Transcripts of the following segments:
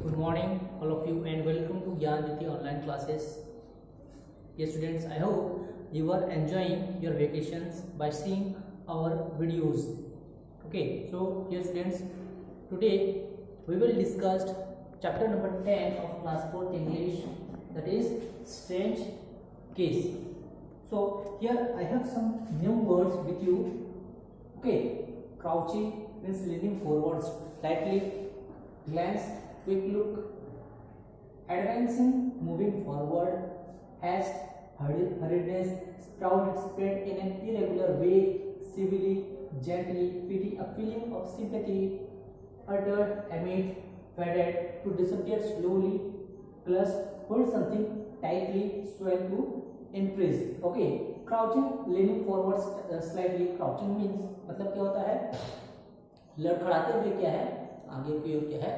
Good morning, all of you, and welcome to Gyan Jyoti online classes. Yes, students, I hope you are enjoying your vacations by seeing our videos. Okay, so yes, students, today we will discuss chapter number 10 of class 4th English, that is strange case. So here I have some new words with you. Okay, crouching means leaning forward slightly, glance, quick look, advancing, moving forward, haste, hurriedness, spread in an irregular way, civilly, gently, pity, a feeling of sympathy, uttered, amid, faded, to disappear slowly, plus hold something tightly, swell to increase. Okay, crouching, leaning forward slightly. Crouching means मतलब क्या होता है, लड़खड़ाते हुए क्या है, आगे की ओर क्या है,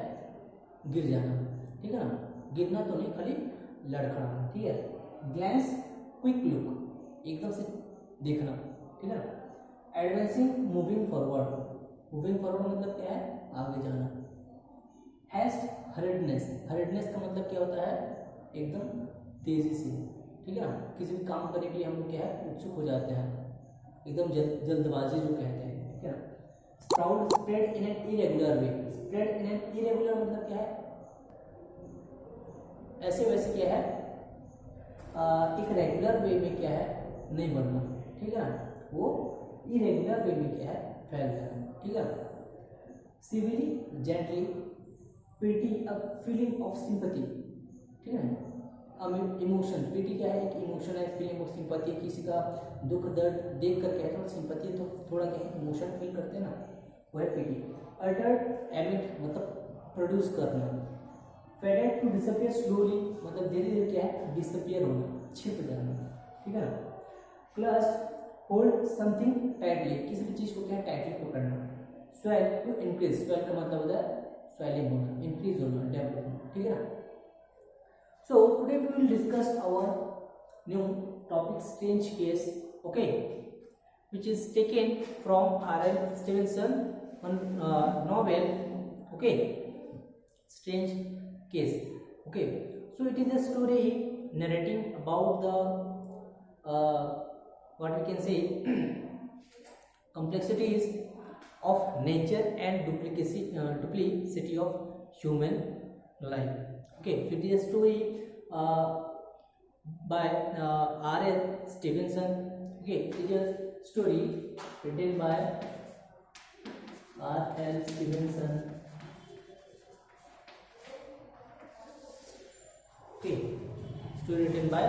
गिर जाना. ठीक है ना, गिरना तो नहीं, खाली लड़खड़ाना. ठीक है. ग्लैंस, क्विक लुक, एकदम से देखना. ठीक है ना. Advancing, moving forward. Moving forward मतलब क्या है, आगे जाना. हैस्ट, हरिडनेस. हरिडनेस का मतलब क्या होता है, एकदम तेजी से. ठीक है ना, किसी भी काम करने के लिए हम लोग क्या है, उत्सुक हो जाते हैं, एकदम जल्दबाजी जो कहते हैं. ठीक है ना. Sprout, spread in an irregular way. Spread in an irregular मतलब क्या है, ऐसे वैसे क्या है, एक रेगुलर वे में क्या है, नहीं बनना. ठीक है ना, वो इरेगुलर वे में क्या है, फैल जाना. ठीक है. Civilly, gently, pity, a feeling of sympathy. ठीक है. इमोशन, पीटी क्या है, एक इमोशन है, फीलिंग ऑफ सिंपैथी. किसी का दुख दर्द देख कर कहते हैं सिंपैथी, तो थोड़ा क्या है, इमोशन फील करते हैं ना, वो है पीटी. अल्टर्ड, एमिट मतलब प्रोड्यूस करना. फेडेड, टू डिसअपियर स्लोली मतलब धीरे धीरे क्या है, डिसअपियर होना, छिप जाना. ठीक है ना. क्लस्ड, होल्ड समथिंग टाइटली, किसी भी चीज को क्या है, टाइटली पकड़ना. Swell, to increase. स्वेल का मतलब होता है स्वेलिंग होना, इंक्रीज होना, डेवलप होना. ठीक है ना. So today we will discuss our new topic, strange case. Okay, which is taken from R.L. Stevenson novel. Okay, strange case. Okay, so it is a story narrating about the what we can say complexities of nature and duplicity of human life. Okay, so it is a story by R.L. Stevenson. Okay, it is a story written by R.L. Stevenson. Okay, story written by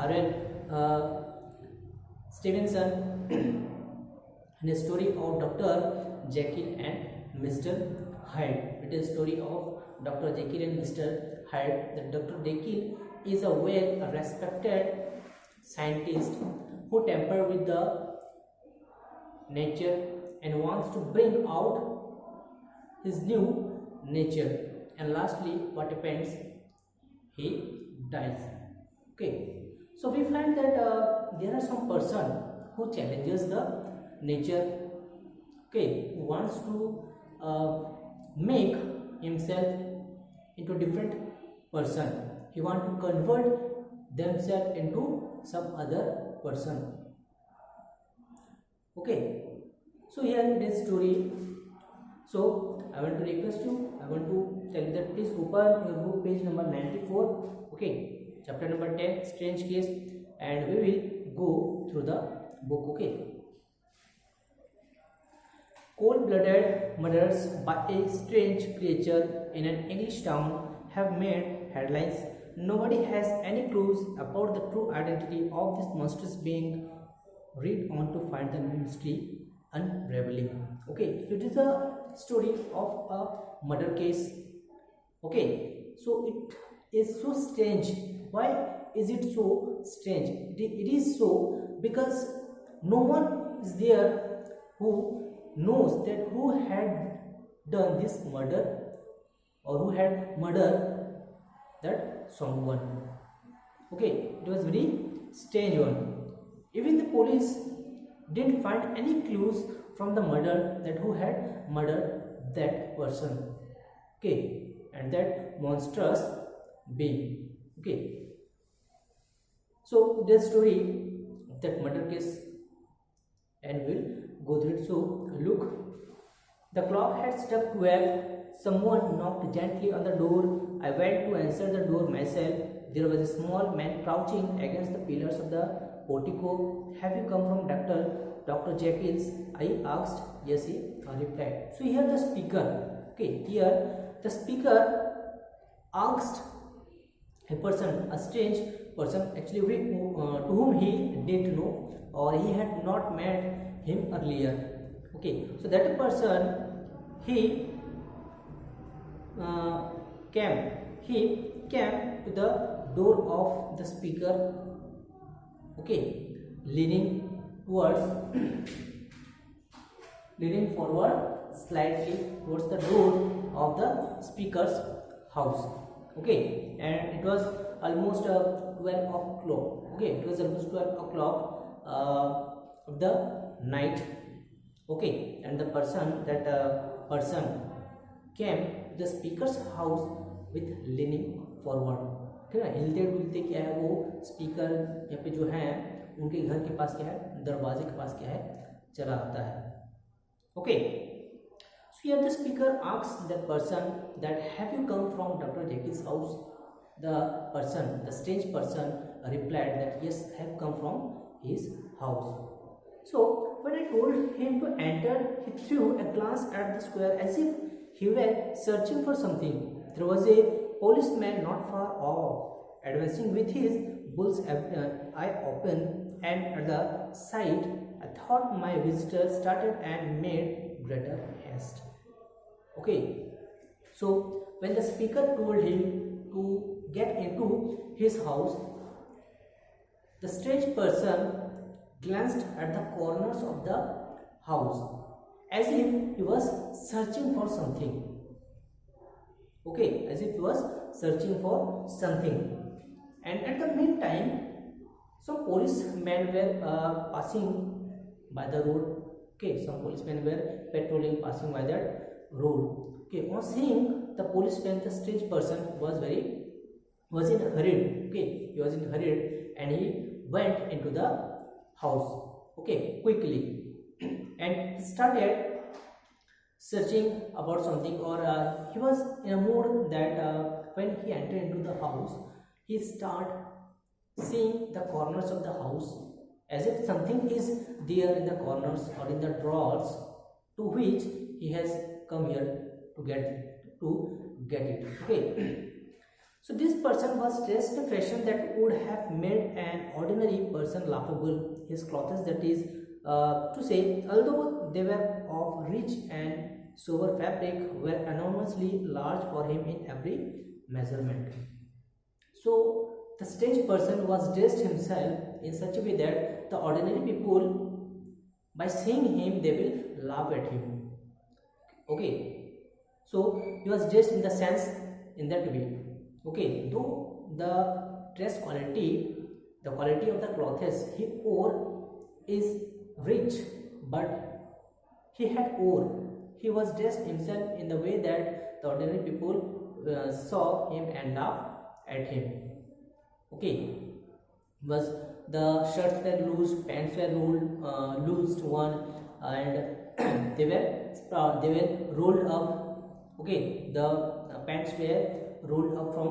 R.L. Stevenson and a story of Dr. Jekyll and Mr. Hyde. It is a story of Dr. Jekyll and Mr. Hyde. That Dr. Jekyll is a well-respected scientist who tamper with the nature and wants to bring out his new nature. And lastly, what happens? He dies. Okay. So we find that there are some person who challenges the nature. Okay, who wants to make himself into different person. He want to convert themselves into some other person. Okay, so here it is story. So I want to request you, I want to tell you that please open your book page number 94. Okay, chapter number 10, strange case, and we will go through the book. Okay. Cold-blooded murders by a strange creature in an English town have made headlines. Nobody has any clues about the true identity of this monstrous being. Read on to find the mystery unraveling. Okay, so it is a story of a murder case. Okay, so it is so strange. Why is it so strange? It is so because no one is there who knows that who had done this murder or who had murdered that someone. Okay, it was very strange one. Even the police didn't find any clues from the murder that who had murdered that person. Okay, and that monstrous being. Okay, so the story of that murder case, and we'll go through it. So look, the clock had struck 12. Someone knocked gently on the door. I went to answer the door myself. There was a small man crouching against the pillars of the portico. Have you come from Dr. Jekyll's? I asked. Yes, he replied. So here the speaker, okay, here the speaker asked a person, a strange person, actually to whom he didn't know or he had not met him earlier. Okay, so that person, he came to the door of the speaker, okay, leaning forward slightly towards the door of the speaker's house. Okay, and it was almost 12 o'clock. Okay, it was almost 12 o'clock of the night. Okay, and the person came to the speaker's house with leaning forward. ठीक है, हिलते डुलते क्या है, वो speaker यहाँ पे जो है उनके घर के पास क्या है, दरवाजे के पास क्या है, चला आता है. Okay, so here the speaker asks that person that have you come from Dr. Jekyll's house? The strange person replied that yes, I have come from his house. So when I told him to enter, he threw a glance at the square as if he were searching for something. There was a policeman not far off, advancing with his bull's eye open, and at the sight, I thought my visitor started and made greater haste. Okay, so when the speaker told him to get into his house, the strange person glanced at the corners of the house as if he was searching for something. Okay, as if he was searching for something. And at the meantime, some policemen were passing by the road. Okay, some policemen were patrolling, passing by that road. Okay, on seeing the policeman, the strange person was in a hurry. Okay, he was in a hurry and he went into the house. Okay, quickly, and started searching about something, or he was in a mood that when he entered into the house, he started seeing the corners of the house as if something is there in the corners or in the drawers, to which he has come here to get it. Okay. So this person was dressed in a fashion that would have made an ordinary person laughable. His clothes, that is to say, although they were of rich and sober fabric, were enormously large for him in every measurement. So the strange person was dressed himself in such a way that the ordinary people, by seeing him, they will laugh at him. Okay, so he was dressed in the sense in that way. Okay, though the dress quality, the quality of the clothes he wore is rich, but he was dressed himself in the way that the ordinary people saw him and laughed at him. Okay, was the shirts were loose, pants were loosed one, and they were rolled up. Okay, the pants were rolled up from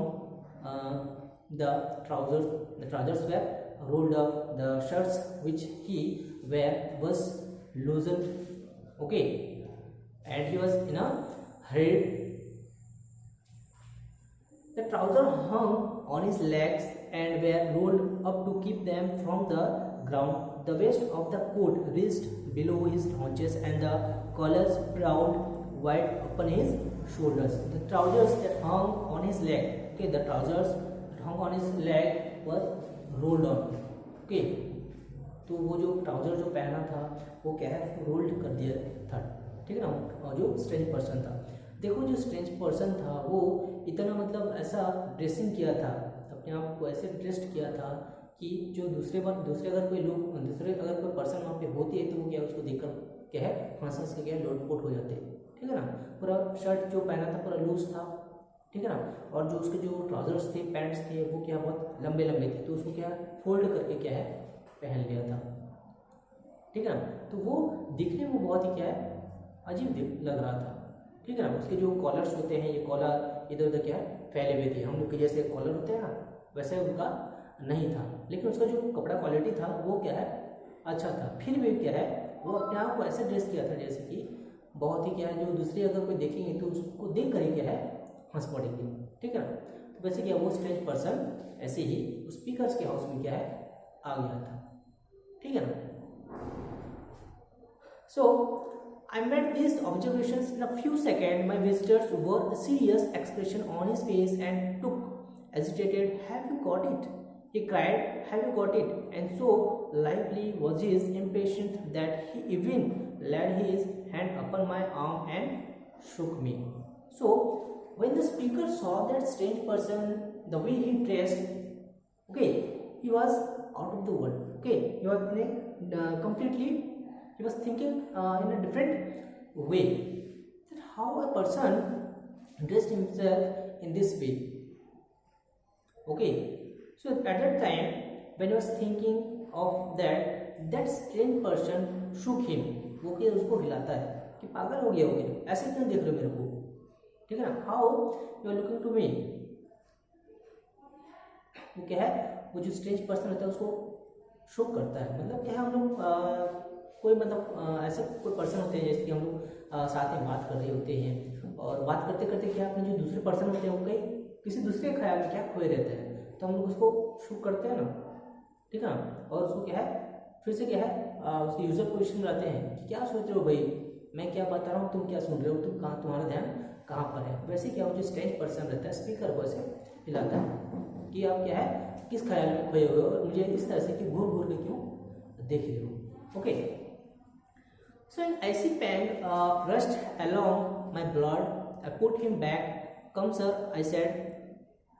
the trousers. The trousers were rolled up. The shirts which he wear was loosened. Okay, and he was in a hurry. The trousers hung on his legs and were rolled up to keep them from the ground. The waist of the coat reached below his haunches, and the collar sprawled wide upon his shoulders. The trousers that hung on his leg, okay, the trousers that hung on his leg was rolled on. Okay, तो वो जो trouser जो पहना था वो क्या है, उसको रोल्ड कर दिया था. ठीक है ना. और जो स्ट्रेंज पर्सन था, देखो जो स्ट्रेंज पर्सन था वो इतना मतलब ऐसा ड्रेसिंग किया था, अपने आप को ऐसे ड्रेस्ड किया था कि जो दूसरे अगर कोई पर्सन वहाँ पे होती है तो वो क्या उसको देखकर क्या है हंस के क्या लोटपोट हो जाते हैं. ठीक है ना. पूरा शर्ट जो पहना था पूरा लूज था. ठीक है ना। और जो उसके जो ट्राउजर्स थे, पैंट्स थे, वो क्या बहुत लंबे लंबे थे, तो उसको क्या फोल्ड करके क्या है पहन लिया था, ठीक है ना। तो वो दिखने में बहुत ही क्या है अजीब लग रहा था, ठीक है ना। उसके जो कॉलर्स होते हैं, ये कॉलर इधर उधर क्या है फैले हुए थे, हम लोग के जैसे कॉलर होते हैं ना वैसे उनका नहीं था, लेकिन उसका जो कपड़ा क्वालिटी था वो क्या है अच्छा था। फिर भी क्या है वो अपने आप को ऐसे ड्रेस किया था जैसे कि बहुत ही क्या है, जो दूसरे अगर कोई देखेंगे तो उसको देख कर ही क्या है हंस पड़ेंगे, ठीक है ना। तो वैसे क्या वो स्ट्रेंज पर्सन ऐसे ही स्पीकर्स के हाउस में क्या है आ गया था, ठीक है ना। So I made these observations in a few seconds. My visitors wore a serious expression on his face and took hesitated. Have you got it? He cried. Have you got it? And so lively was his impatience that he even laid his hand upon my arm and shook me. So when the speaker saw that strange person, the way he dressed, okay, he was out of the world. Okay, he was completely. He was thinking in a different way that how a person dressed himself in this way. Okay, so at that time when he was thinking of that, that strange person shook him. वो क्या उसको हिलाता है कि पागल हो गया हो क्या, ऐसे क्यों देख रहे हो मेरे को, ठीक है ना। How you are looking to me, वो क्या है वो जो स्ट्रेंज पर्सन होता है उसको शोक करता है। मतलब क्या है हम लोग कोई मतलब ऐसे कोई पर्सन होते हैं जैसे कि हम लोग साथ में बात कर रहे होते हैं और बात करते करते क्या अपने जो दूसरे पर्सन होते हैं वो कहीं किसी दूसरे ख्याल में क्या खोए रहते हैं, तो हम लोग उसको शूट करते हैं ना, ठीक है ना। और उसको क्या है फिर से क्या है उसके यूजर पोजिशन में रहते हैं कि क्या सोच रहे हो भाई, मैं क्या बता रहा हूँ तुम क्या सुन रहे हो, तुम कहाँ, तुम्हारा ध्यान कहाँ पर है। वैसे क्या हो जो स्ट्रेंज पर्सन रहता है स्पीकर को ऐसे हिलाता है कि आप क्या है किस ख्याल में खोए हुए हो और मुझे इस तरह से कि घूर घूर के क्यों देख रहे हो। Okay, so an icy pang rushed along my blood. I put him back. Come, sir, I said.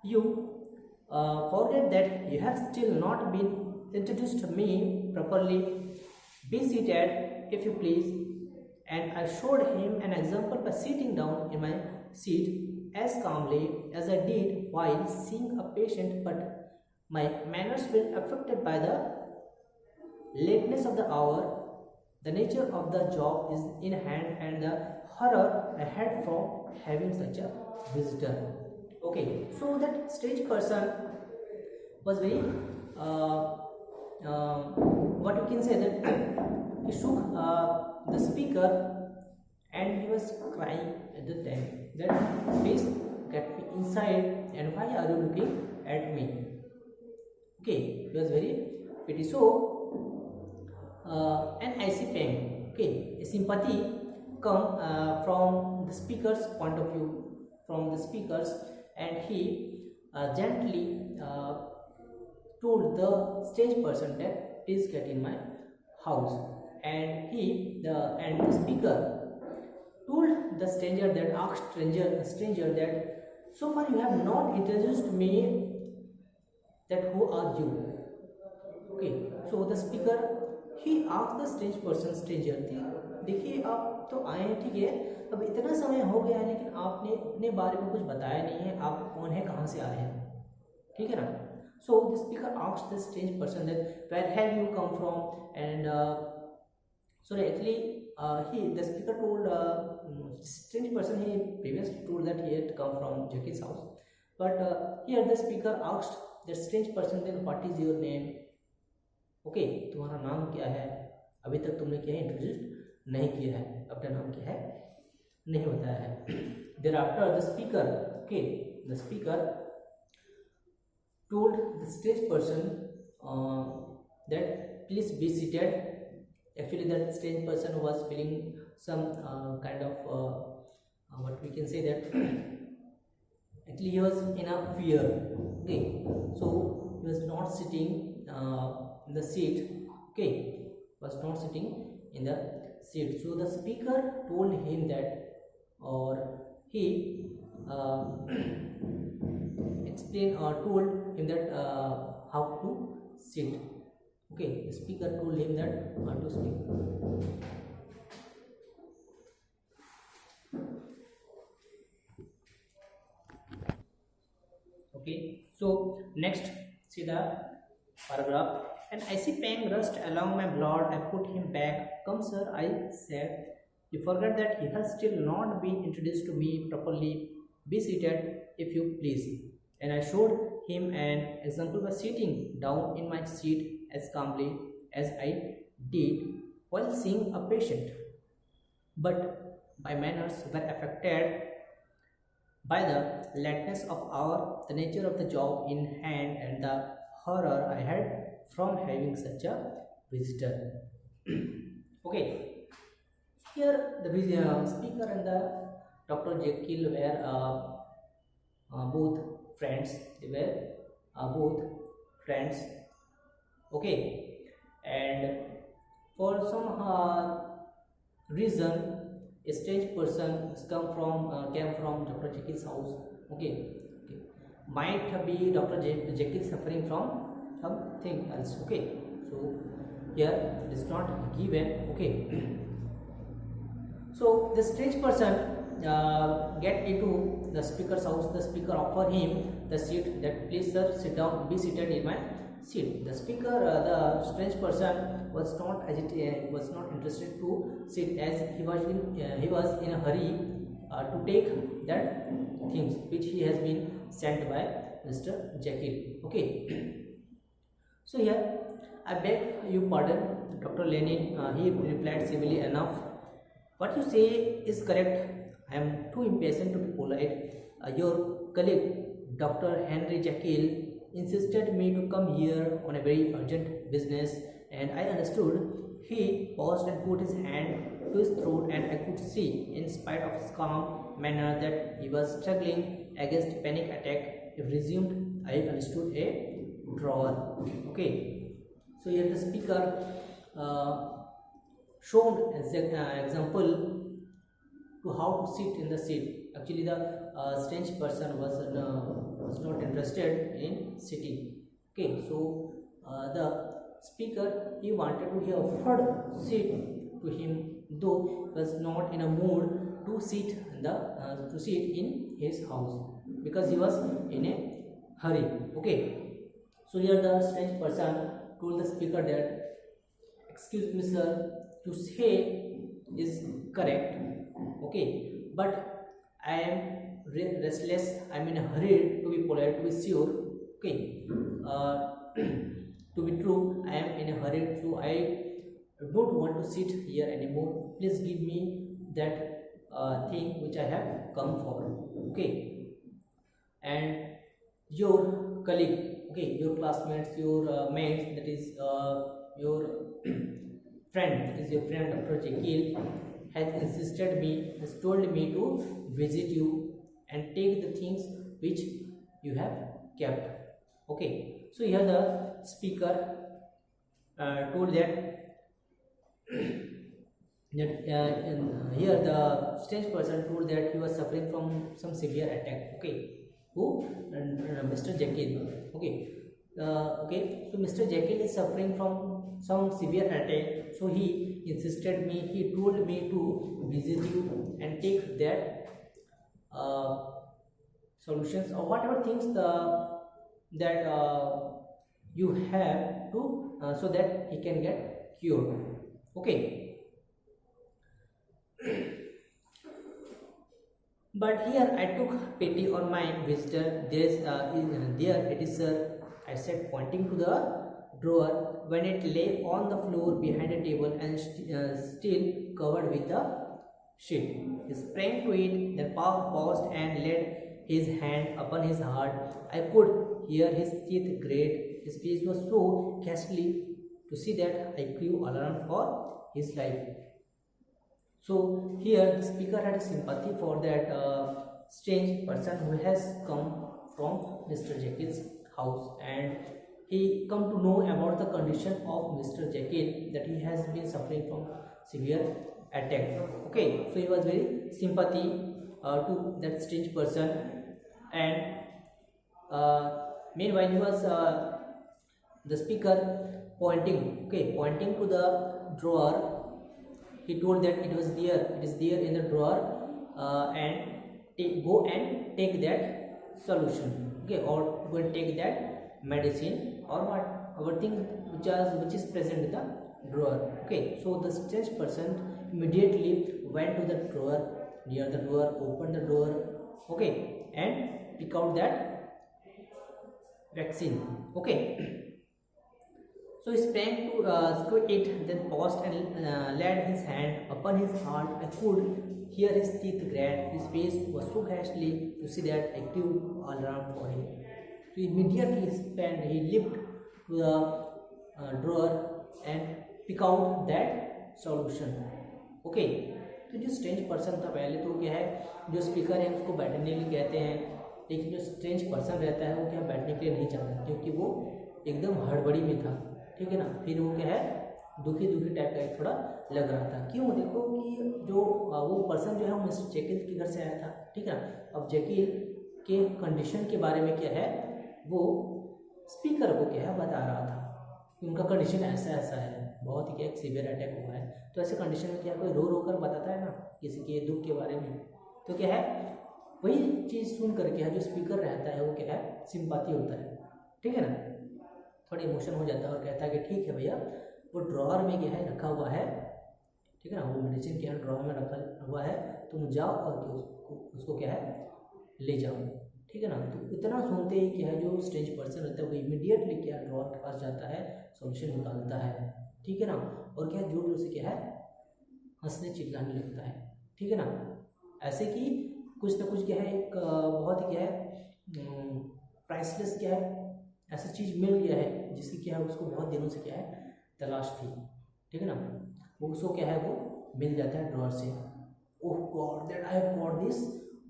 You forget that you have still not been introduced to me properly. Be seated, if you please. And I showed him an example by sitting down in my seat as calmly as I did while seeing a patient, but my manners were affected by the lateness of the hour. The nature of the job is in hand and the horror I had from having such a visitor. Okay, so that strange person was very what you can say that he shook the speaker and he was crying at the time that please get me inside and why are you looking at me. Okay, he was very pity. So an icy pain, okay, a sympathy come from the speaker's point of view, from the speakers, and he gently told the strange person that please get in my house, and the speaker told the stranger that asked stranger that so far you have not introduced me, that who are you. Okay, so the speaker he asked the strange person stranger, देखिए आप तो आए हैं ठीक है, अब इतना समय हो गया है लेकिन आपने अपने बारे में कुछ बताया नहीं है, आप कौन है कहाँ से आए हैं, ठीक है ना। So the speaker asked the strange person that where have you come from and sorry actually he the speaker told strange person he previously told that he had come from Jackie's house, but here the speaker asked the strange person then what is your name. Okay, तुम्हारा नाम क्या है, अभी तक तुमने क्या है introduce नहीं किया है, अपना नाम क्या है नहीं बताया है। There after the speaker, okay, the speaker told the strange person that please be seated. Actually that strange person was feeling some kind of what we can say that actually he was in a fear. Okay, so he was not sitting in the seat. Okay, was not sitting in the seat. So the speaker told him that, or he explained or told him that how to sit. Okay, the speaker told him that how to speak. Okay, so next, see the paragraph. And I see pang rust along my blood. I put him back. Come, sir, I said. You forget that he has still not been introduced to me properly. Be seated, if you please. And I showed him an example by sitting down in my seat as calmly as I did while seeing a patient. But my manners were affected by the lateness of hour, the nature of the job in hand, and the horror I had from having such a visitor. Okay, here the speaker and the Dr. Jekyll were both friends. They were both friends. Okay, and for some reason, a strange person came from Dr. Jekyll's house. Okay, okay. Might be Dr. Jekyll suffering from something else. Okay, so here it is not given. Okay, so the strange person get into the speaker's house. The speaker offer him the seat. That please, sir, sit down. Be seated in my seat. The speaker, the strange person was not agitated, was not interested to sit, as he was in a hurry to take that things which he has been sent by Mr. Jekyll. Okay. So here I beg you pardon, Dr. Lenin. He replied civilly enough. What you say is correct. I am too impatient to be polite. Your colleague, Dr. Henry Jekyll, insisted me to come here on a very urgent business, and I understood. He paused and put his hand to his throat, and I could see, in spite of his calm manner, that he was struggling against panic attack. He resumed. I understood a drawer. Okay. So here the speaker shown as an example to how to sit in the seat. Actually, the strange person was not interested in sitting. Okay, so the speaker, he wanted to, he offered seat to him, though he was not in a mood to sit in his house, because he was in a hurry. Okay, so here the strange person told the speaker that, excuse me, sir, to say is correct. Okay, but I am restless. I am in a hurry to be polite, to be sure. Okay, to be true, I am in a hurry, so I don't want to sit here anymore. Please give me that thing which I have come for. Okay, and your colleague, okay, your classmates, your mates, that is your friend, that is your friend Dr. Jekyll, has told me to visit you and take the things which you have kept. Okay, so here the speaker told that here the strange person told that he was suffering from some severe attack. Okay, who? Mr. Jekyll. Okay, okay, so Mr. Jekyll is suffering from some severe attack, so he told me to visit you and take that solutions or whatever things that you have to, so that he can get cured. Okay, but here I took pity on my visitor. There it is, sir, I said, pointing to the drawer, when it lay on the floor behind a table and still covered with the sheet. He sprang to it, then paused and laid his hand upon his heart. I could hear his teeth grate. His face was so ghastly to see that I grew alarmed for his life. So here the speaker had sympathy for that strange person who has come from Mr. Jekyll's house, and he come to know about the condition of Mr. Jekyll, that he has been suffering from severe attack. Okay, so he was very sympathy to that strange person, and meanwhile he was the speaker pointing to the drawer. He told that it is there in the drawer, and go and take that solution. Okay, or we will take that medicine or what our thing which is present in the drawer. Okay, so the strange person immediately went to the drawer, near the drawer, opened the drawer, okay, and pick out that vaccine. Okay, so he sprang to it, then paused and laid his hand upon his heart. I could hear his teeth grate. His face was so ghastly to see that active alarm for him. So immediately he leaped to the drawer and pick out that solution. Okay, तो जो strange person था पहले तो क्या है, जो speaker है उसको बैठने के लिए कहते हैं, लेकिन जो स्ट्रेंज पर्सन रहता है वो क्या बैठने के लिए नहीं चाहता क्योंकि वो एकदम हड़बड़ी में था, ठीक है ना। फिर वो क्या है दुखी दुखी टाइप का थोड़ा लग रहा था। क्यों? देखो कि जो वो पर्सन जो है वो मिस्टर जेकिल के घर से आया था, ठीक है ना। अब जेकिल के कंडीशन के बारे में क्या है वो स्पीकर को क्या है बता रहा था कि उनका कंडीशन ऐसा ऐसा है, बहुत ही क्या एक सीवियर अटैक हुआ है। तो ऐसे कंडीशन में क्या कोई रो रो कर बताता है ना किसी के दुख के बारे में, तो क्या है वही चीज़ सुन करके है जो स्पीकर रहता है वो क्या है सिंपैथी होता है, ठीक है ना, थोड़ा इमोशन हो जाता है और कहता है कि ठीक है भैया वो ड्रॉअर में क्या है रखा हुआ है, ठीक है ना, वो मेडिसिन क्या है ड्रॉअर में रखा हुआ है, तुम जाओ और उसको क्या है ले जाओ, ठीक है ना। तो इतना सुनते ही क्या है जो स्ट्रेंज पर्सन रहता है वो इमीडिएटली क्या ड्रॉअर के पास जाता है, सॉल्यूशन निकालता है, ठीक है ना, और क्या जोर जोर से क्या है हंसने चिल्लाने लगता है, ठीक है ना। ऐसे कि कुछ ना कुछ क्या है एक बहुत ही क्या है प्राइसलेस क्या है ऐसी चीज़ मिल गया है जिसकी क्या है उसको बहुत दिनों से क्या है तलाश थी, ठीक है ना। वो उसको क्या है वो मिल जाता है ड्रॉअर से। Oh God that I have got this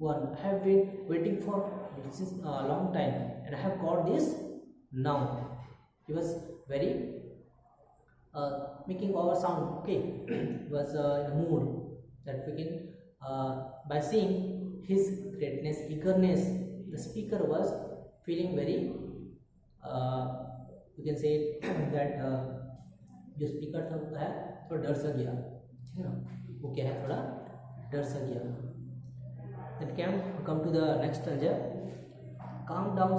one, I have been waiting for this is long time and I have got this now. He was very making our sound, okay, was in a mood that we can by seeing his greatness, eagerness, the speaker was feeling very you can say that जो speaker था वो है थोड़ा डर सा गया, ठीक है ना, वो क्या है थोड़ा डर सा गया। Then come to the next stanza. Calm down,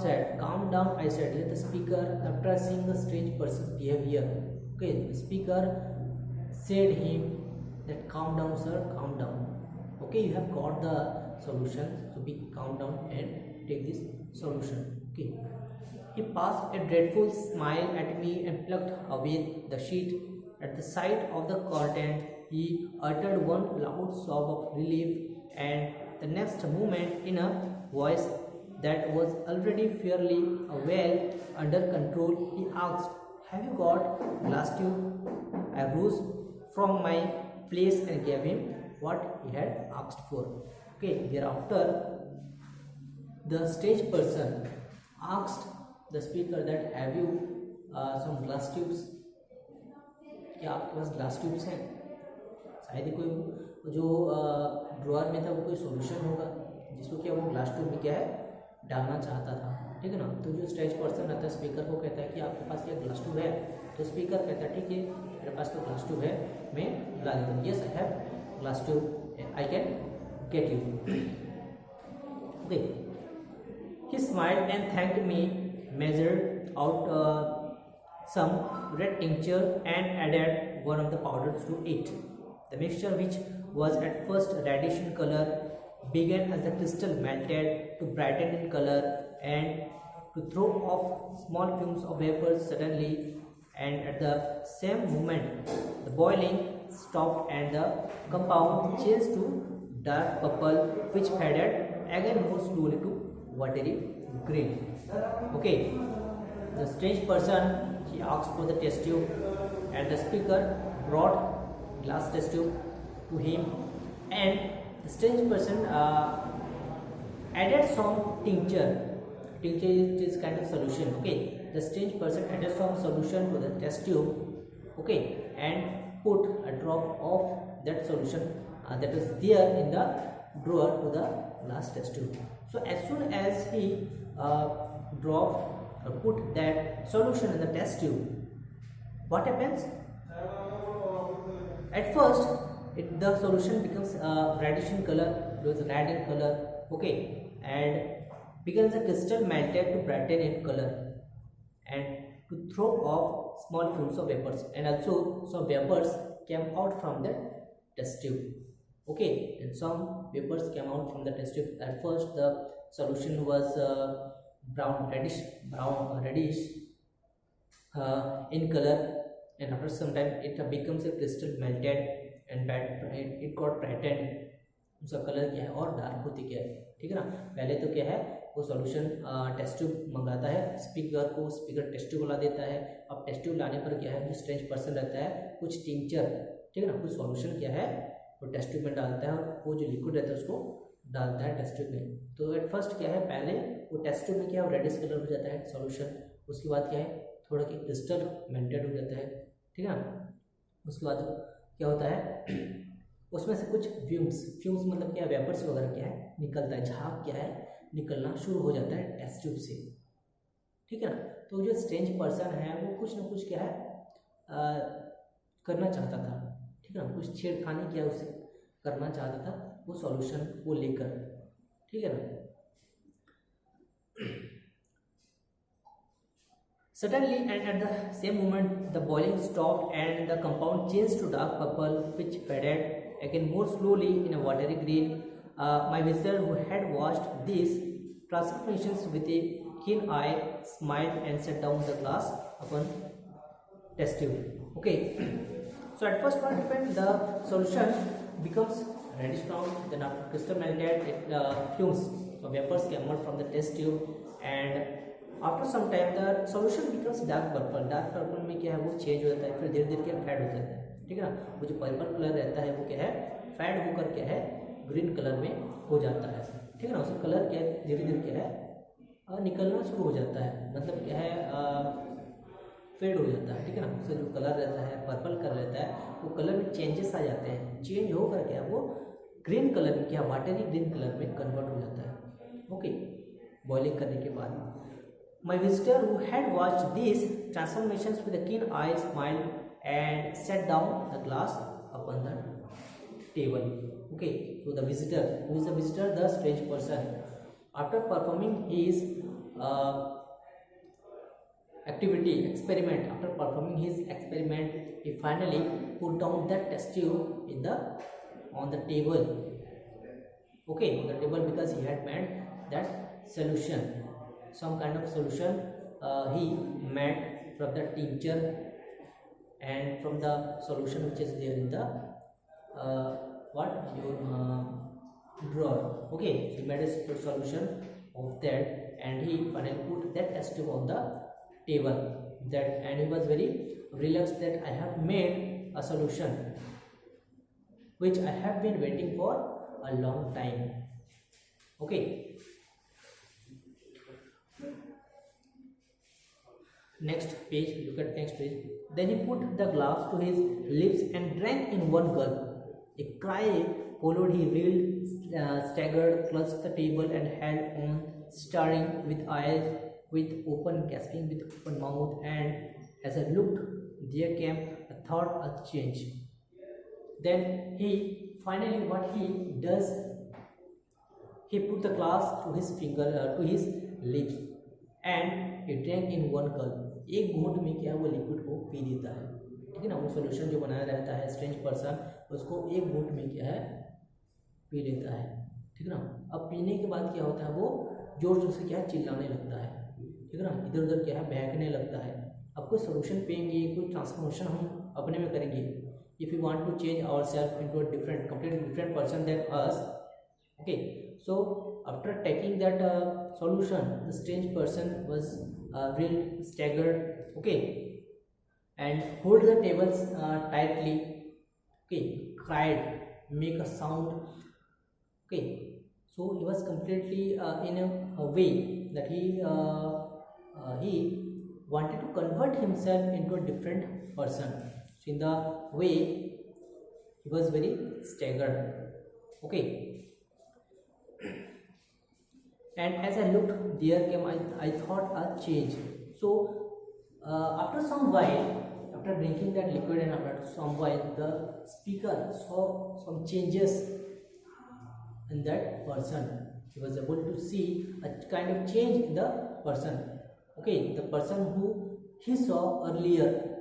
I said. Let the speaker, after seeing the strange person's behavior, okay, the speaker said him that calm down, sir, calm down. Okay, you have got the solution, so be calm down and take this solution. Okay. He passed a dreadful smile at me and plucked away the sheet. At the sight of the curtain, he uttered one loud sob of relief, and the next moment, in a voice that was already fairly well under control, he asked, "Have you got glass tube?" I rose from my place and gave him what he had asked for. Okay, thereafter, the stage person asked the speaker that, "Have you some glass tubes?" क्या आपके पास glass tubes हैं? शायद ही कोई जो drawer में था वो कोई सॉल्यूशन होगा जिसको क्या वो ग्लास ट्यूब में क्या है डालना चाहता था, ठीक है ना। तो जो स्टेज पर्सन रहता है स्पीकर को कहता है कि आपके पास क्या ग्लास ट्यूब है, तो स्पीकर कहता है ठीक है मेरे पास तो ग्लास ट्यूब है, मैं ला देता हूँ, yes I have glass tube, I can get you. Okay, he smiled and thanked me, measured out some red tincture and added one of the powders to it. The mixture, which was at first reddish in color, began as the crystal melted to brighten in color and to throw off small fumes of vapors suddenly, and at the same moment the boiling stopped and the compound changed to dark purple, which faded again more slowly to watery green. Okay, the strange person, he asked for the test tube, and the speaker brought glass test tube to him, and the strange person added some tincture. Tincture is kind of solution. Okay, the strange person added some solution to the test tube, okay, and put a drop of that solution that was there in the drawer to the glass test tube. So as soon as he put that solution in the test tube, what happens? At first, the solution becomes reddish in color, it was red in color, okay, and becomes a crystal melted to brighten in color and to throw off small fumes of vapors, and also some vapors came out from the test tube. Okay, and some vapors came out from the test tube. At first the solution was reddish in color, and after some time it becomes a crystal melted and it got brightened. उसका colour क्या है और dark होती क्या है, ठीक है ना। पहले तो क्या है वो सॉल्यूशन टेस्ट ट्यूब मंगाता है, स्पीकर टेस्ट ट्यूब ला देता है। अब टेस्ट ट्यूब लाने पर क्या है जो स्ट्रेंज पर्सन रहता है कुछ टिंचर, ठीक है ना, कुछ सॉल्यूशन क्या है वो टेस्ट ट्यूब में डालता है और वो जो लिक्विड रहता है उसको डालता है टेस्ट ट्यूब में। तो एट फर्स्ट क्या है पहले वो टेस्ट ट्यूब में क्या है रेडिश कलर हो जाता है सॉल्यूशन, उसके बाद क्या है थोड़ा कि क्रिस्टल मेल्टेड हो जाता है, ठीक है ना। उसके बाद क्या होता है उसमें से कुछ फ्यूम्स मतलब क्या वेपर्स वगैरह क्या है निकलता है, झाग क्या है निकलना शुरू हो जाता है टेस्ट ट्यूब से, ठीक है ना। तो जो स्ट्रेंज पर्सन है वो कुछ ना कुछ क्या है करना चाहता था, ठीक है ना, कुछ छेड़खानी क्या उसे करना चाहता था वो सॉल्यूशन को लेकर, ठीक है ना। Suddenly and at the same moment the boiling stopped and the compound changed to dark purple which faded again more slowly in a watery green. My visitor who had watched these transformations with a keen eye smiled and set down the glass upon test tube. Okay, so at first what happened, the solution becomes reddish brown, then after crystal melted it fumes or vapors came out from the test tube, and after some time the solution becomes dark purple. Dark purple में क्या है वो change हो जाता है, फिर धीरे धीरे क्या फैड हो जाता है, ठीक है ना। वो जो पर्पल कलर रहता है वो क्या है फैड होकर क्या है ग्रीन कलर में हो जाता है, ठीक है ना। उसका कलर क्या है धीरे धीरे क्या है निकलना शुरू हो जाता है, मतलब क्या है फेड हो जाता है, ठीक है ना। उसका जो कलर रहता है पर्पल कलर रहता है वो कलर में चेंजेस आ जाते हैं, चेंज होकर क्या वो ग्रीन कलर में क्या वाटरी ग्रीन कलर में कन्वर्ट हो जाता है। ओके, बॉइलिंग करने के बाद My visitor who had watched these transformations with a keen eye smiled and set down the glass upon the table. Okay, so the visitor, who is the visitor? The strange person. After performing his experiment, he finally put down that test tube on the table. Okay, on the table because he had made that solution. Some kind of solution he made from the tincture and from the solution which is there in the drawer. Okay, he made a solution of that and he finally put that test tube on the table, and he was very relaxed that I have made a solution which I have been waiting for a long time. Okay, next page, look at next page. Then he put the glass to his lips and drank in one gulp. A cry followed. He reeled, staggered, clutched the table and held on, staring with eyes with open, gasping with open mouth. And as I looked, there came a thought, a change. Then he finally, what he does, he put the glass to his to his lips and he drank in one gulp. एक घूंट में क्या वो liquid को P देता है, ठीक है ना। वो सॉल्यूशन जो बनाया रहता है स्ट्रेंज पर्सन उसको एक घूंट में क्या है पी लेता है, ठीक है ना। अब पीने के बाद क्या होता है वो जोर जोर से क्या है चिल्लाने लगता है, ठीक है ना, इधर उधर क्या है बहकने लगता है। अब कोई सॉल्यूशन पियेंगे, कोई ट्रांसफॉर्मेशन हम अपने में करेंगे। If you want to change our self into a different completely different person then us, okay, so after taking that solution the strange person was reeled, staggered, okay, and hold the tables tightly, okay, cried, make a sound, okay. So he was completely in a way that he wanted to convert himself into a different person. So in the way he was very staggered, okay. And as I looked, there came I thought a change. So after some while, after drinking that liquid and after some while, the speaker saw some changes in that person. He was able to see a kind of change in the person. Okay, the person who he saw earlier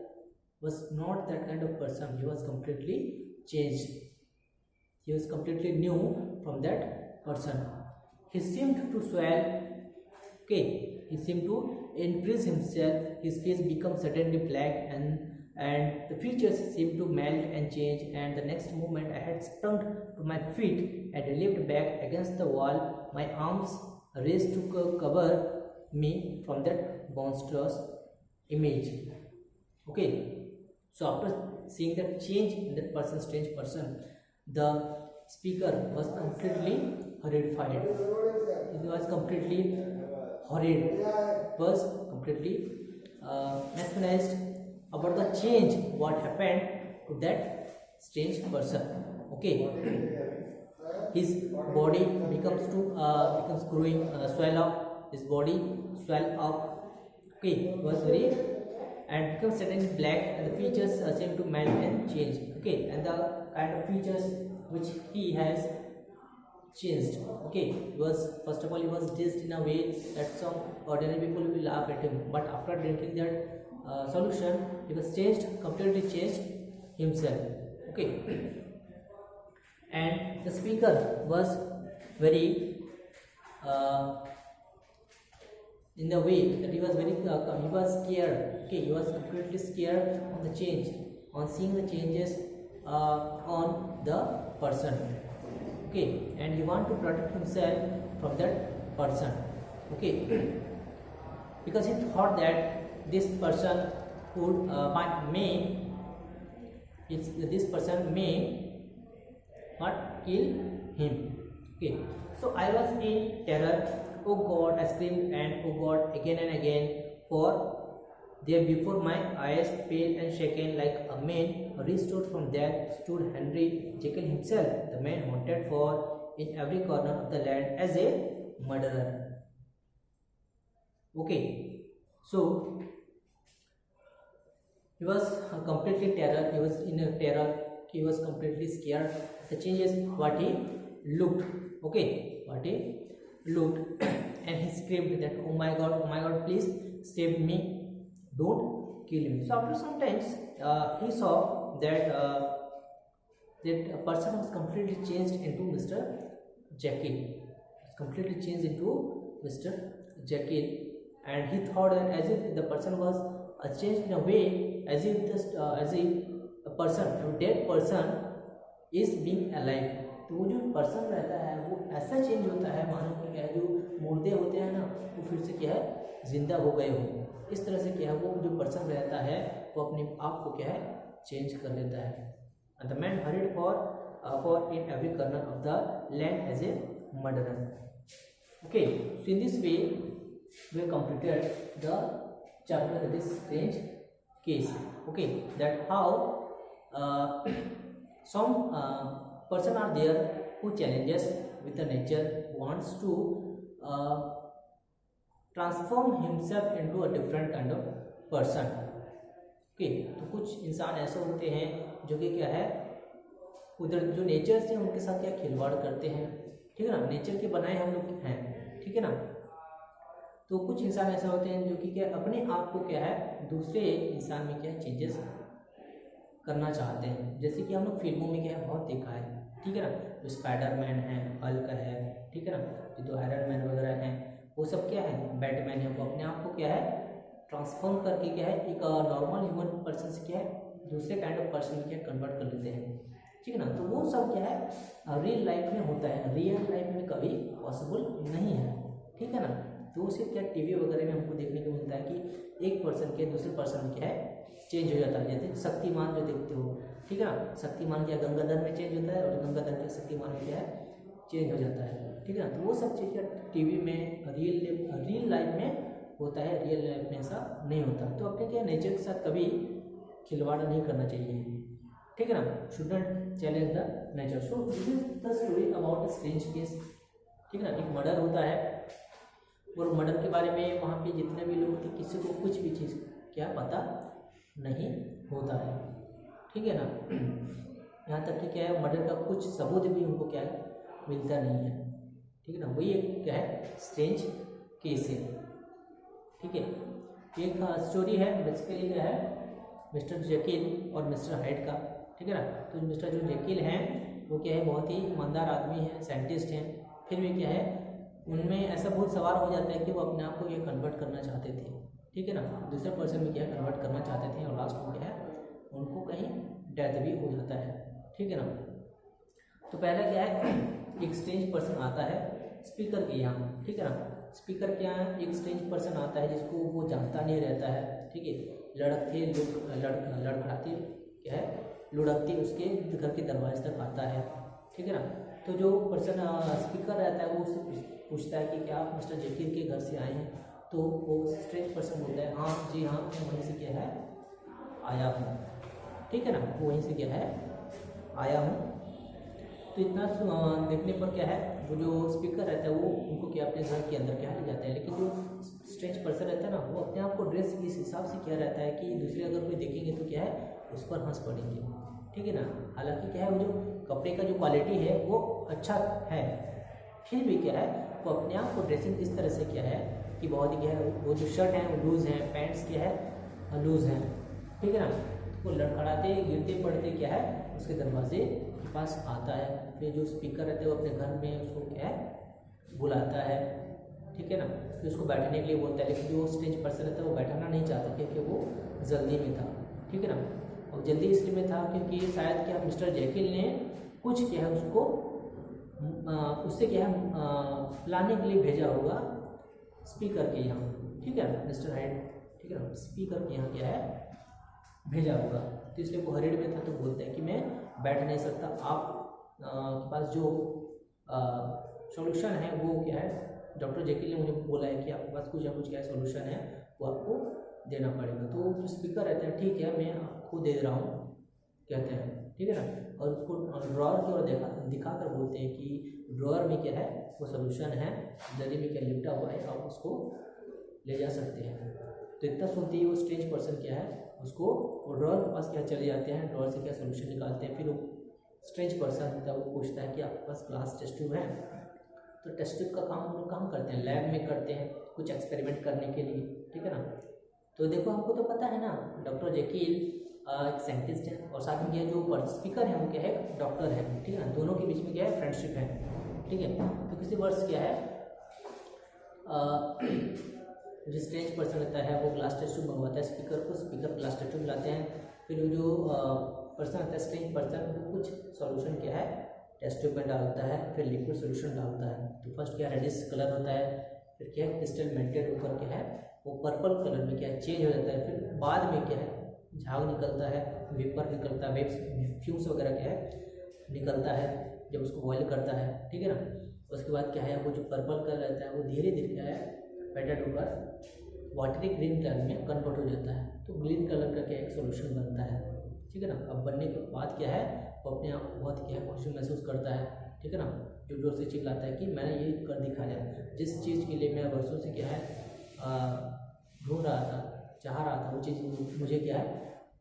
was not that kind of person. He was completely changed. He was completely new from that person. He seemed to swell. Okay, he seemed to increase himself. His face became suddenly black, and the features seemed to melt and change, and the next moment I had sprung to my feet and leaped back against the wall, my arms raised to cover me from that monstrous image. Okay, so after seeing that change in that person, strange person, the speaker was completely horrified. It was completely horrid, was completely mesmerized about the change what happened to that strange person. Okay, his body becomes growing, swell up. His body swell up. Okay, was very and becomes suddenly black, and the features seem to melt and change. Okay, and the kind of features which he has changed. Okay, he was, first of all, he was dressed in a way that some ordinary people will laugh at him, but after drinking that solution, he was changed, completely changed himself. Okay, and the speaker was very in the way that he was very he was scared. Okay, he was completely scared on the change, on seeing the changes on the person. Okay, and he want to protect himself from that person. Okay, because he thought that this person could this person may not kill him. Okay, so I was in terror. Oh God, I screamed, and oh God, again and again, for there before my eyes, pale and shaken like a man restored from death, stood Henry Jekyll himself, the man wanted for in every corner of the land as a murderer. Okay, so he was completely terror. He was in a terror. He was completely scared. The changes what he looked. Okay, what he looked, and he screamed that, oh my God, please save me, don't kill me. So after some times, he saw that that a person was completely changed into Mr. Jekyll. Completely changed into Mr. Jekyll, and he thought that as if the person was changed in a way as if a person, a dead person, is being alive. तो वो जो person रहता है वो ऐसा change होता है, मानो कि क्या है, जो मुर्दे होते हैं ना, वो फिर से क्या है, जिंदा हो गए हो। इस तरह से क्या है, वो जो पर्सन रहता है वो अपने आप को क्या है, चेंज कर लेता है. And the man hurried for in every corner of the land as a murderer. Okay, so in this way we have completed the chapter, that is strange case. Okay, that how some person are there who challenges with the nature, wants to transform himself into a different kind of person. Okay, तो कुछ इंसान ऐसे होते हैं जो कि क्या है, उधर जो नेचर से उनके साथ क्या खिलवाड़ करते हैं. ठीक है ना, नेचर के बनाए हम लोग हैं. ठीक है ना, तो कुछ इंसान ऐसे होते हैं जो कि क्या अपने आप को क्या है दूसरे इंसान में क्या चेंजेस करना चाहते हैं. जैसे कि हम लोग फिल्मों में क्या है बहुत देखा है. ठीक है ना, जो स्पाइडरमैन है, हल्क है, ठीक है ना, ये तो आयरन मैन वगैरह हैं, वो सब क्या है, बैटमैन है, वो अपने आप को क्या है ट्रांसफॉर्म करके क्या है एक नॉर्मल ह्यूमन पर्सन से क्या है दूसरे काइंड ऑफ पर्सन में क्या कन्वर्ट कर लेते हैं. ठीक है ना, तो वो सब क्या है रियल लाइफ में होता है, रियल लाइफ में कभी पॉसिबल नहीं है. ठीक है ना, तो सिर्फ क्या टीवी वगैरह में हमको देखने को मिलता है कि एक पर्सन के दूसरे पर्सन में क्या है चेंज हो जाता है. जैसे शक्तिमान जो देखते हो, ठीक है ना, शक्तिमान क्या गंगाधर में चेंज होता है और गंगाधर के शक्तिमान में क्या है चेंज हो जाता है. ठीक है ना, तो वो सब चीज़ें टीवी में रियल लाइफ में होता है, रियल लाइफ में ऐसा नहीं होता. तो अपने क्या नेचर के साथ कभी खिलवाड़ नहीं करना चाहिए. ठीक है ना, should not challenge the nature. So this is the story about a strange case. ठीक है ना, एक मर्डर होता है और मर्डर के बारे में वहाँ पे जितने भी लोग थे किसी को कुछ भी चीज़ क्या पता नहीं होता है. ठीक है ना, यहाँ तक कि क्या है मर्डर का कुछ सबूत भी उनको क्या है मिलता नहीं है. ठीक है ना, वही एक क्या है स्ट्रेंज केस है। ठीक है, एक स्टोरी है बेसिकली क्या है मिस्टर जेकिल और मिस्टर हाइड का। ठीक है ना, तो मिस्टर जो जेकिल हैं वो क्या है बहुत ही ईमानदार आदमी है, साइंटिस्ट हैं, फिर भी क्या है उनमें ऐसा बहुत सवाल हो जाता है कि वो अपने आप को ये कन्वर्ट करना चाहते थे। ठीक है ना, दूसरे पर्सन में क्या है कन्वर्ट करना चाहते थे और लास्ट में क्या है उनको कहीं डेथ भी हो जाता है। ठीक है ना, तो पहला क्या है एक स्ट्रेंज पर्सन आता है स्पीकर के यहाँ। ठीक है ना, स्पीकर के यहाँ एक स्ट्रेंज पर्सन आता है जिसको वो जानता नहीं रहता है। ठीक है, लड़खड़ाती क्या है लुढ़कती उसके घर के दरवाजे तक आता है। ठीक है ना, तो जो पर्सन स्पीकर रहता है वो उससे पूछता है कि क्या आप मिस्टर जेकिल के घर से आए हैं, तो वो स्ट्रेंज पर्सन बोलता है हाँ जी हाँ मैं वहीं से क्या है आया हूँ। ठीक है ना, वो वहीं से क्या है आया हूँ। तो इतना देखने पर क्या है वो जो स्पीकर रहता है वो उनको क्या अपने घर के अंदर क्या ले जाता है, लेकिन जो स्ट्रेंज पर्सन रहता है ना वो अपने आप को ड्रेस इस हिसाब से क्या रहता है कि दूसरे अगर कोई देखेंगे तो क्या है उस पर हंस पड़ेंगे। ठीक है ना, हालांकि क्या है वो जो कपड़े का जो क्वालिटी है वो अच्छा है, फिर भी क्या है वो अपने आप को ड्रेसिंग इस तरह से क्या है कि बहुत ही क्या है वो जो शर्ट है वो लूज़ है, पैंट्स क्या है लूज़ हैं। ठीक है ना, वो लड़खड़ाते गिरते पड़ते क्या है उसके दरवाजे के पास आता है। फिर जो स्पीकर रहते हैं वो अपने घर में उसको क्या है बुलाता है। ठीक है ना, फिर उसको बैठने के लिए बोलता है, लेकिन जो स्ट्रेंज पर्सन रहता है वो बैठाना नहीं चाहता क्योंकि वो जल्दी में था। ठीक है ना, और जल्दी इसलिए में था क्योंकि शायद क्या मिस्टर जेकिल ने कुछ क्या है उसको उससे क्या है लाने के लिए भेजा होगा स्पीकर के यहाँ। ठीक है, मिस्टर हाइड ठीक है ना स्पीकर के यहाँ क्या है भेजा होगा, तो इसलिए वो हरिड में था। तो बोलते हैं कि मैं बैठ नहीं सकता, आप के पास जो सॉल्यूशन है वो क्या है डॉक्टर जेकिल ने मुझे बोला है कि आपके पास कुछ ना कुछ क्या सॉल्यूशन है वो आपको देना पड़ेगा। तो जो स्पीकर रहता है ठीक है मैं आपको दे रहा हूँ कहते हैं। ठीक है ना, और उसको ड्रॉअर की ओर दिखा कर बोलते हैं कि ड्रॉअर में क्या है वो सोल्यूशन है, जल्दी में क्या लिपटा हुआ है, आप उसको ले जा सकते हैं। तो इतना सुनते ही वो स्ट्रेंज पर्सन क्या है उसको वो ड्रॉअर के पास क्या चले जाते हैं, ड्रॉअर से क्या सोल्यूशन निकालते हैं। फिर वो स्ट्रेंज पर्सन होता है वो पूछता है कि आपके पास ग्लास टेस्ट ट्यूब है, तो टेस्ट ट्यूब का काम हम लोग कहाँ करते हैं, लैब में करते हैं कुछ एक्सपेरिमेंट करने के लिए। ठीक है ना, तो देखो हमको तो पता है ना डॉक्टर जेकिल एक साइंटिस्ट है और साथ में क्या जो स्पीकर है वो क्या है डॉक्टर है। ठीक है ना, दोनों के बीच में क्या है फ्रेंडशिप है। ठीक है, तो किसी वर्ष क्या है जो स्ट्रेंज पर्सन रहता है वो ग्लास टेस्ट ट्यूब मंगवाता है स्पीकर को, स्पीकर ग्लास टेस्ट ट्यूब लाते हैं। फिर जो पर्सन आता है स्ट्रेंज पर्सन वो कुछ सॉल्यूशन क्या है टेस्ट ट्यूब में डालता है, फिर लिक्विड सॉल्यूशन डालता है। तो फर्स्ट क्या रेडिश कलर होता है, फिर क्या है क्रिस्टल मेल्टेड होकर क्या है वो पर्पल कलर में क्या है चेंज हो जाता है। फिर बाद में क्या है झाग निकलता है, वेपर निकलता है, वेब्स फ्यूम्स वगैरह क्या है निकलता है जब उसको बॉयल करता है। ठीक है ना, उसके बाद क्या है वो जो पर्पल कलर रहता है वो धीरे धीरे क्या है फेडेड होकर वाटरी ग्रीन कलर में कन्वर्ट हो जाता है। तो ग्रीन कलर का क्या एक सोल्यूशन बनता है। ठीक है ना, अब बनने के बाद क्या है वो अपने आप को बहुत क्या है खुशी महसूस करता है। ठीक है ना, जो जोर से चिल्लाता है कि मैंने ये कर दिखाया, जिस चीज़ के लिए मैं वर्षों से क्या है ढूंढ रहा था, चाह रहा था, वो चीज़ मुझे क्या है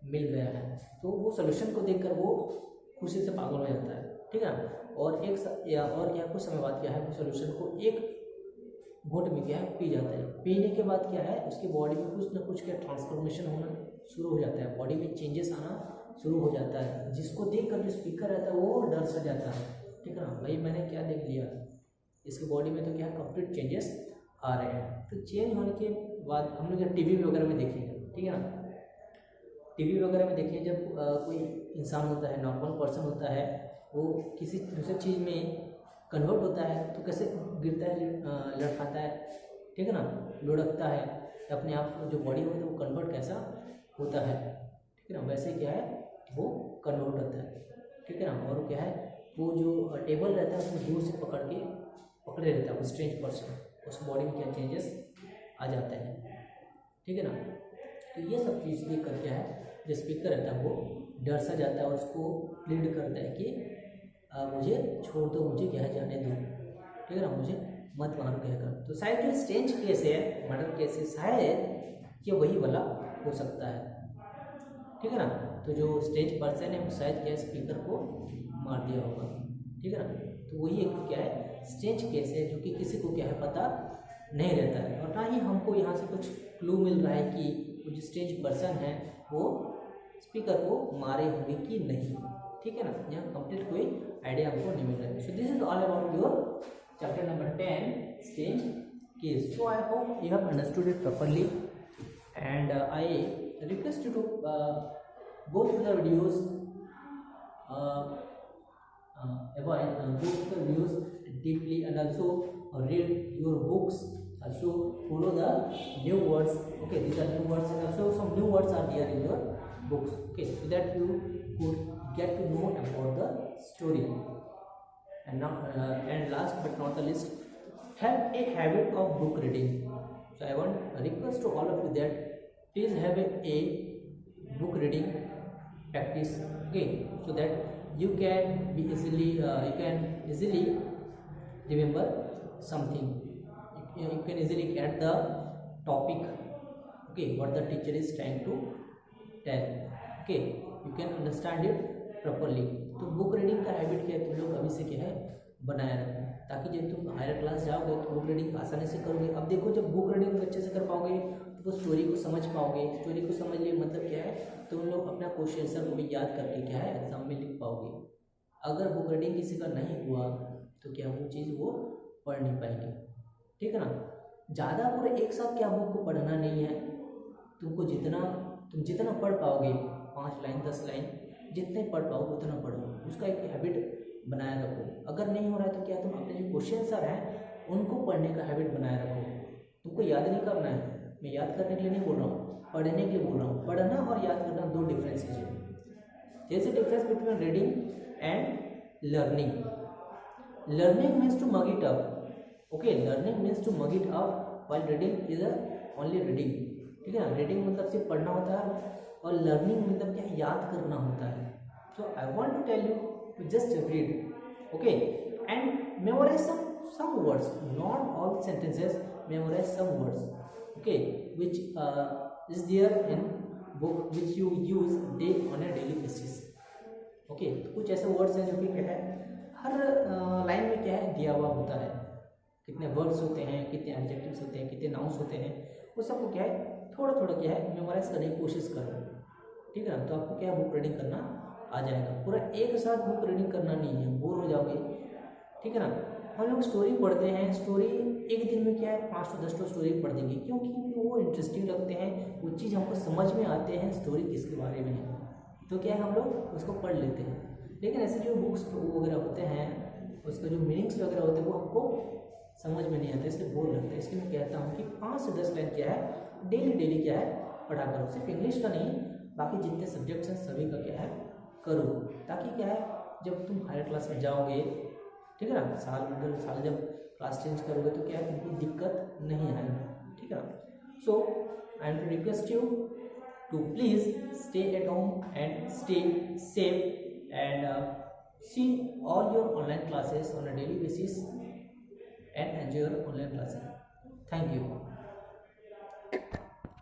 मिल गया है। तो वो सोल्यूशन को देखकर वो खुशी से पागल हो जाता है। ठीक है ना, और और क्या कुछ समय बाद क्या है वो सोल्यूशन को एक घूंट में क्या है पी जाता है। पीने के बाद क्या है उसकी बॉडी में कुछ ना कुछ क्या ट्रांसफॉर्मेशन होना शुरू हो जाता है, बॉडी में चेंजेस आना शुरू हो जाता है, जिसको देख कर जो स्पीकर रहता है वो डर सा जाता है। ठीक है ना, भाई मैंने क्या देख लिया, इसके बॉडी में तो क्या कंप्लीट चेंजेस आ रहे हैं। तो चेंज होने के बाद हम लोग टीवी वगैरह में देखेंगे। ठीक है ना, टीवी वगैरह में देखें जब कोई इंसान होता है नॉर्मल पर्सन होता है वो किसी दूसरी चीज़ में कन्वर्ट होता है तो कैसे गिरता है लड़खाता है। ठीक है ना, लुढ़कता है, अपने आप को जो बॉडी होती है वो कन्वर्ट कैसा होता है। ठीक है ना, वैसे क्या है वो कन्वर्ट होता है। ठीक है ना, और क्या है वो जो टेबल रहता है उसको दूर से पकड़े रहता है वो स्ट्रेंज पर्सन, उस बॉडी में क्या चेंजेस आ जाते हैं। ठीक है ना, तो ये सब चीज़ देख कर क्या है जो स्पीकर रहता है वो डर सा जाता है और उसको प्लीड करता है कि मुझे छोड़ दो, मुझे क्या है जाने दो। ठीक है ना, मुझे मत मारो कहकर। तो शायद जो स्ट्रेंज केस है मर्डर केस है शायद ये वही वाला हो सकता है। ठीक है ना, तो जो स्ट्रेंज पर्सन है वो शायद क्या स्पीकर को मार दिया होगा। ठीक है ना। तो वही एक क्या है स्ट्रेंज केस है, जो कि किसी को क्या है पता नहीं रहता है, और ना ही हमको यहाँ से कुछ क्लू मिल रहा है कि वो जो स्ट्रेंज पर्सन है वो स्पीकर को मारे होंगे कि नहीं, ठीक है ना। यहाँ कंप्लीट कोई आइडिया हमको नहीं मिल रहा है। So this is all about your chapter number 10 strange case. So I hope you have understood it properly, and I request you to go through the videos, go through the videos deeply, and also read your books. Also follow the new words. Okay, these are new words, and also some new words are there in your books. Okay, so that you could get to know about the story. And now, and last but not the least, have a habit of book reading. So I want a request to all of you that please have a book reading practice. Okay, so that you can be easily remember something. You can easily get the topic. Okay, what the teacher is trying to tell. Okay, you can understand it properly. तो book reading का habit क्या है तुम लोग अभी से क्या है बनाए रखो, ताकि जब तुम हायर क्लास जाओगे तो बुक रीडिंग आसानी से करोगे। अब देखो जब बुक रीडिंग अच्छे से कर पाओगे तो वो स्टोरी को समझ पाओगे। स्टोरी को समझ लिए मतलब क्या है तुम लोग अपना क्वेश्चन आंसर को भी याद करके क्या है एग्जाम में लिख पाओगे। अगर बुक रीडिंग किसी का नहीं हुआ तो क्या वो चीज़ वो पढ़ नहीं पाएंगे, ठीक है ना। ज़्यादा पूरे एक साथ क्या बुक को पढ़ना नहीं है, तुम जितना पढ़ पाओगे 5 लाइन 10 लाइन जितने पढ़ पाओगे उतना पढ़ो, उसका एक हैबिट बनाए रखो। अगर नहीं हो रहा है तो क्या तुम अपने जो क्वेश्चन आंसर हैं उनको पढ़ने का हैबिट बनाए रखो। तुमको याद नहीं करना है, मैं याद करने के लिए नहीं बोल रहा हूँ, पढ़ने के लिए बोल रहा हूँ। पढ़ना और याद करना दो डिफरेंसेज है। जैसे difference between reading and learning. Learning means to mug it up. Okay, learning means to mug it up while reading is only reading, ठीक है ना। रीडिंग मतलब सिर्फ पढ़ना होता है और लर्निंग मतलब क्या याद करना होता है। So I want to tell you to just read, okay, and memorize some words, not all sentences, memorize some words, okay, which is there in book which you use on a daily basis. okay, तो कुछ ऐसे words हैं जो कि क्या है हर line में क्या है दिया हुआ होता है, कितने वर्ड्स होते हैं, कितने एडजेक्टिव्स होते हैं, कितने नाउन्स होते हैं, वो सबको क्या है थोड़ा थोड़ा क्या है मेमोराइज करने की कोशिश करो, ठीक है ना। तो आपको क्या बुक रीडिंग करना आ जाएगा। पूरा एक साथ बुक रीडिंग करना नहीं है, बोर हो जाओगे, ठीक है ना। हम लोग स्टोरी पढ़ते हैं, स्टोरी एक दिन में क्या है 5 to 10 स्टोरी पढ़ देंगे, क्योंकि वो इंटरेस्टिंग लगते हैं, वो चीज़ हमको समझ में आते हैं स्टोरी किसके बारे में है, तो क्या है हम लोग उसको पढ़ लेते हैं। लेकिन ऐसे जो बुक्स वगैरह होते हैं उसके जो मीनिंग्स वगैरह होते हैं वो हमको समझ में नहीं आते, इसलिए बोर लगता है। इसलिए मैं कहता हूँ कि 5 से 10 लाइन क्या है डेली क्या है पढ़ा करो। सिर्फ इंग्लिश का नहीं, बाकी जितने सब्जेक्ट्स हैं सभी का क्या है करो, ताकि क्या है जब तुम हायर क्लास में जाओगे, ठीक है ना, साल जब क्लास चेंज करोगे तो क्या है तुमको दिक्कत नहीं आएगी, ठीक है ना। So I am to request you to please stay at home and stay safe and see all your online classes on a daily basis and enjoy your online classes. Thank you.